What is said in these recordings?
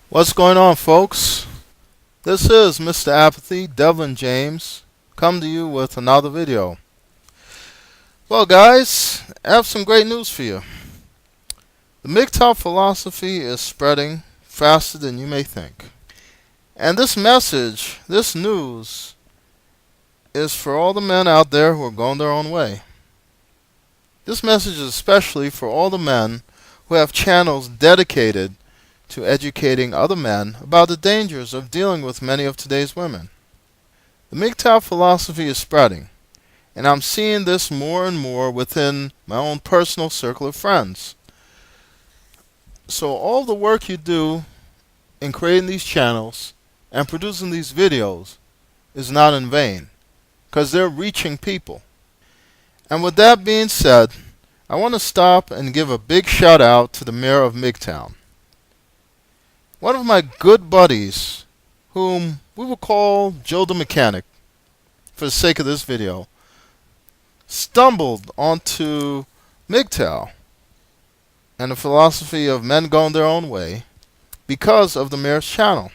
What's going on, folks? This is Mr. Apathy, Devlan James, come to you with another video. Well, guys, I have some great news for you. The MGTOW philosophy is spreading faster than you may think. And this message, this news, is for all the men out there who are going their own way. This message is especially for all the men who have channels dedicated to educating other men about the dangers of dealing with many of today's women. The MGTOW philosophy is spreading, and I'm seeing this more and more within my own personal circle of friends. So all the work you do in creating these channels and producing these videos is not in vain, because they're reaching people. And with that being said, I want to stop and give a big shout out to the mayor of MGTOW. One of my good buddies, whom we will call Joe the Mechanic for the sake of this video, stumbled onto MGTOW and the philosophy of men going their own way because of the mayor's channel.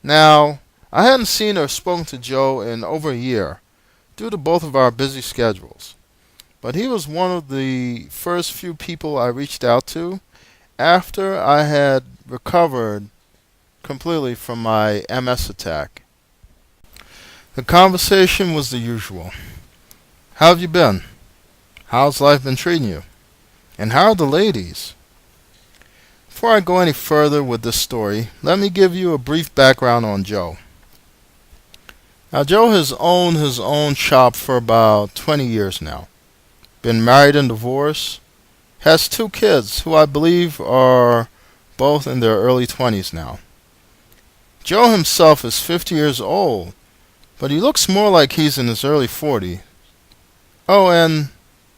Now, I hadn't seen or spoken to Joe in over a year due to both of our busy schedules, but he was one of the first few people I reached out to after I had recovered completely from my MS attack. The conversation was the usual. How have you been? How's life been treating you? And how are the ladies? Before I go any further with this story, let me give you a brief background on Joe. Now, Joe has owned his own shop for about 20 years now. Been married and divorced. Has 2 kids who I believe are both in their early 20s now. Joe himself is 50 years old, but he looks more like he's in his early 40s. Oh, and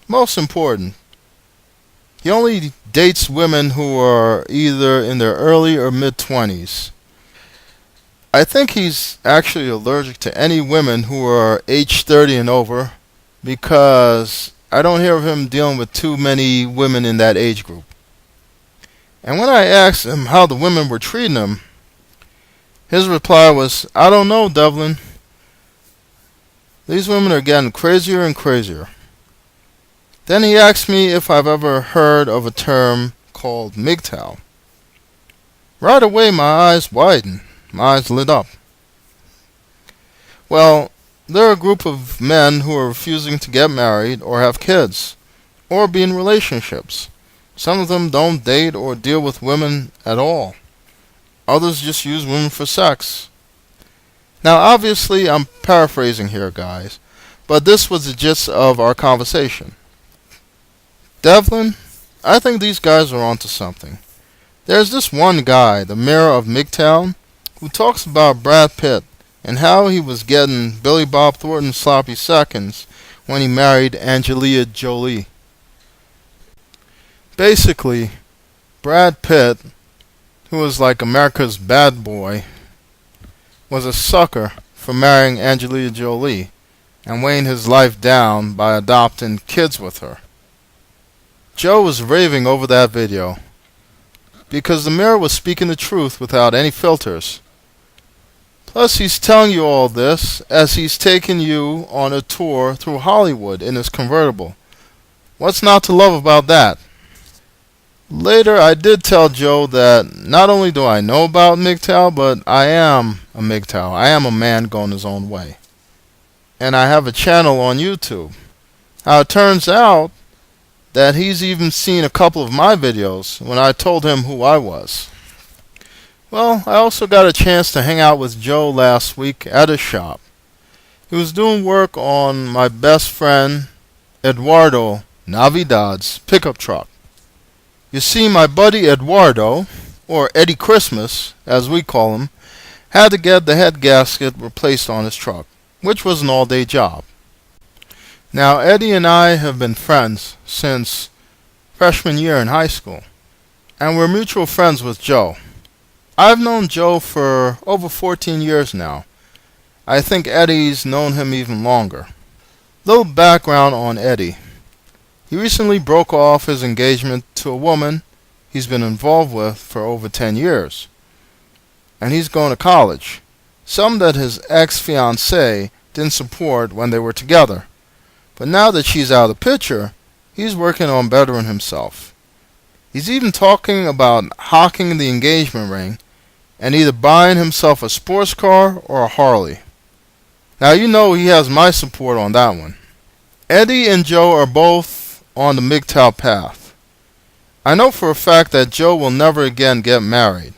most important, he only dates women who are either in their early or mid-20s. I think he's actually allergic to any women who are age 30 and over, because I don't hear of him dealing with too many women in that age group. And when I asked him how the women were treating him, his reply was, "I don't know, Devlin. These women are getting crazier and crazier." Then he asked me if I've ever heard of a term called MGTOW. Right away my eyes widened, my eyes lit up. Well, they're a group of men who are refusing to get married or have kids, or be in relationships. Some of them don't date or deal with women at all. Others just use women for sex. Now, obviously, I'm paraphrasing here, guys, but this was the gist of our conversation. Devlin, I think these guys are onto something. There's this one guy, the mayor of MGTOW, who talks about Brad Pitt and how he was getting Billy Bob Thornton's sloppy seconds when he married Angelina Jolie. Basically, Brad Pitt, who was like America's bad boy, was a sucker for marrying Angelina Jolie and weighing his life down by adopting kids with her. Joe was raving over that video because the mayor was speaking the truth without any filters. Plus, he's telling you all this as he's taking you on a tour through Hollywood in his convertible. What's not to love about that? Later, I did tell Joe that not only do I know about MGTOW, but I am a MGTOW. I am a man going his own way. And I have a channel on YouTube. Now, it turns out that he's even seen a couple of my videos when I told him who I was. Well, I also got a chance to hang out with Joe last week at his shop. He was doing work on my best friend Eduardo Navidad's pickup truck. You see, my buddy Eduardo, or Eddie Christmas as we call him, had to get the head gasket replaced on his truck, which was an all-day job. Now, Eddie and I have been friends since freshman year in high school, and we're mutual friends with Joe. I've known Joe for over 14 years now. I think Eddie's known him even longer. Little background on Eddie. He recently broke off his engagement to a woman he's been involved with for over 10 years. And he's going to college, something that his ex-fiancée didn't support when they were together. But now that she's out of the picture, he's working on bettering himself. He's even talking about hocking the engagement ring and either buying himself a sports car or a Harley. Now you know he has my support on that one. Eddie and Joe are both on the MGTOW path. I know for a fact that Joe will never again get married.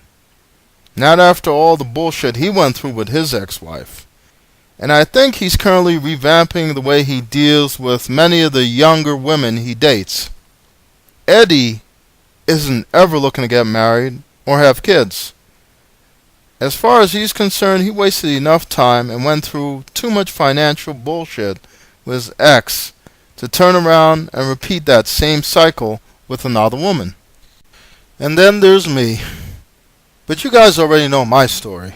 Not after all the bullshit he went through with his ex-wife. And I think he's currently revamping the way he deals with many of the younger women he dates. Eddie isn't ever looking to get married or have kids. As far as he's concerned, he wasted enough time and went through too much financial bullshit with his ex to turn around and repeat that same cycle with another woman. And then there's me. But you guys already know my story.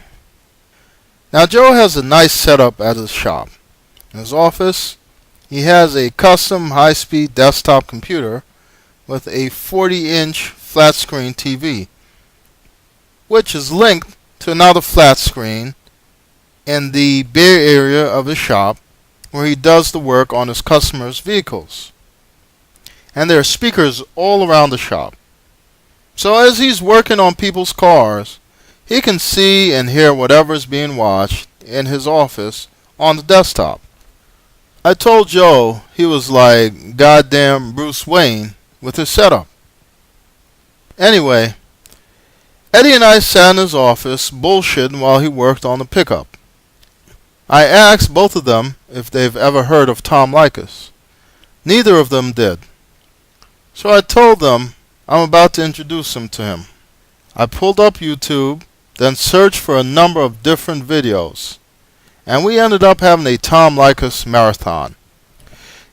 Now Joe has a nice setup at his shop. In his office, he has a custom high-speed desktop computer with a 40-inch flat-screen TV, which is linked to another flat screen in the Bay Area of his shop where he does the work on his customers' vehicles. And there are speakers all around the shop. So as he's working on people's cars, he can see and hear whatever is being watched in his office on the desktop. I told Joe he was like goddamn Bruce Wayne with his setup. Anyway, Eddie and I sat in his office bullshitting while he worked on the pickup. I asked both of them if they've ever heard of Tom Leykis. Neither of them did. So I told them I'm about to introduce them to him. I pulled up YouTube, then searched for a number of different videos, and we ended up having a Tom Leykis marathon.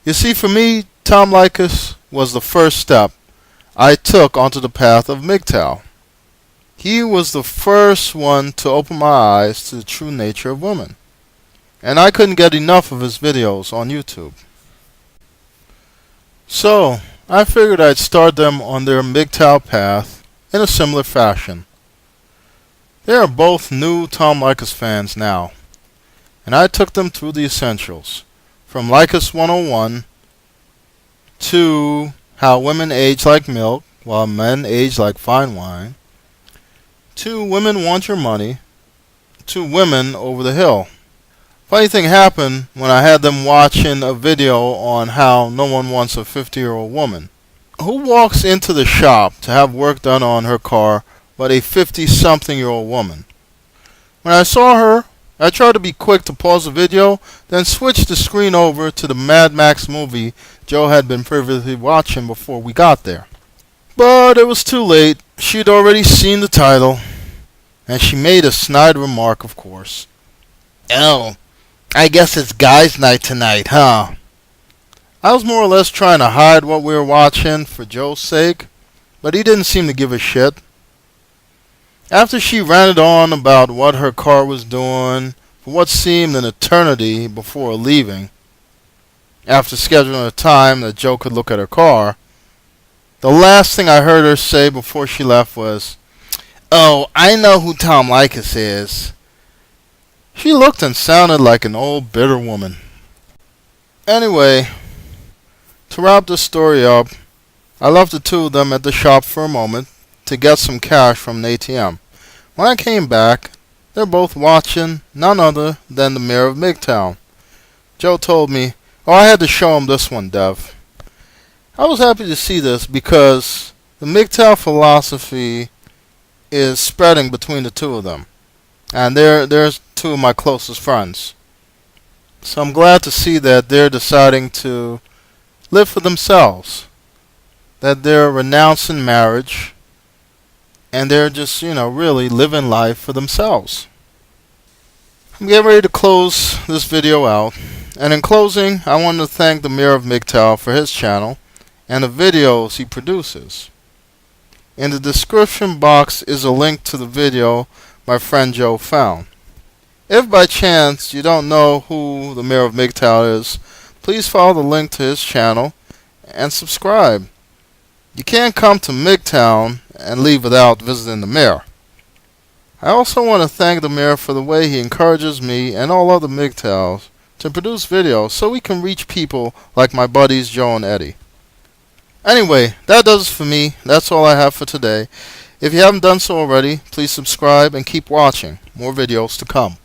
You see, for me, Tom Leykis was the first step I took onto the path of MGTOW. He was the first one to open my eyes to the true nature of women, and I couldn't get enough of his videos on YouTube. So I figured I'd start them on their MGTOW path in a similar fashion. They are both new Tom Leykis fans now, and I took them through the essentials, from Leykis 101 to how women age like milk while men age like fine wine, to women want your money, to women over the hill. Funny thing happened when I had them watching a video on how no one wants a 50-year-old woman. Who walks into the shop to have work done on her car but a 50-something-year-old woman? When I saw her, I tried to be quick to pause the video, then switch the screen over to the Mad Max movie Joe had been previously watching before we got there. But it was too late. She'd already seen the title, and she made a snide remark, of course. "Oh, I guess it's guys' night tonight, huh?" I was more or less trying to hide what we were watching for Joe's sake, but he didn't seem to give a shit. After she ranted on about what her car was doing for what seemed an eternity before leaving, after scheduling a time that Joe could look at her car, the last thing I heard her say before she left was, "Oh, I know who Tom Leykis is." She looked and sounded like an old bitter woman. Anyway, to wrap this story up, I left the two of them at the shop for a moment to get some cash from an ATM. When I came back, they're both watching none other than the Mayor of MGTOW. Joe told me, "Oh, I had to show him this one, Dev." I was happy to see this because the MGTOW philosophy is spreading between the two of them. And they're two of my closest friends. So I'm glad to see that they're deciding to live for themselves. That they're renouncing marriage. And they're just, really living life for themselves. I'm getting ready to close this video out. And in closing, I want to thank the Mayor of MGTOW for his channel and the videos he produces. In the description box is a link to the video my friend Joe found. If by chance you don't know who the Mayor of MGTOW is, please follow the link to his channel and subscribe. You can't come to MGTOW and leave without visiting the mayor. I also want to thank the mayor for the way he encourages me and all other MGTOWs to produce videos so we can reach people like my buddies Joe and Eddie. Anyway, that does it for me. That's all I have for today. If you haven't done so already, please subscribe and keep watching. More videos to come.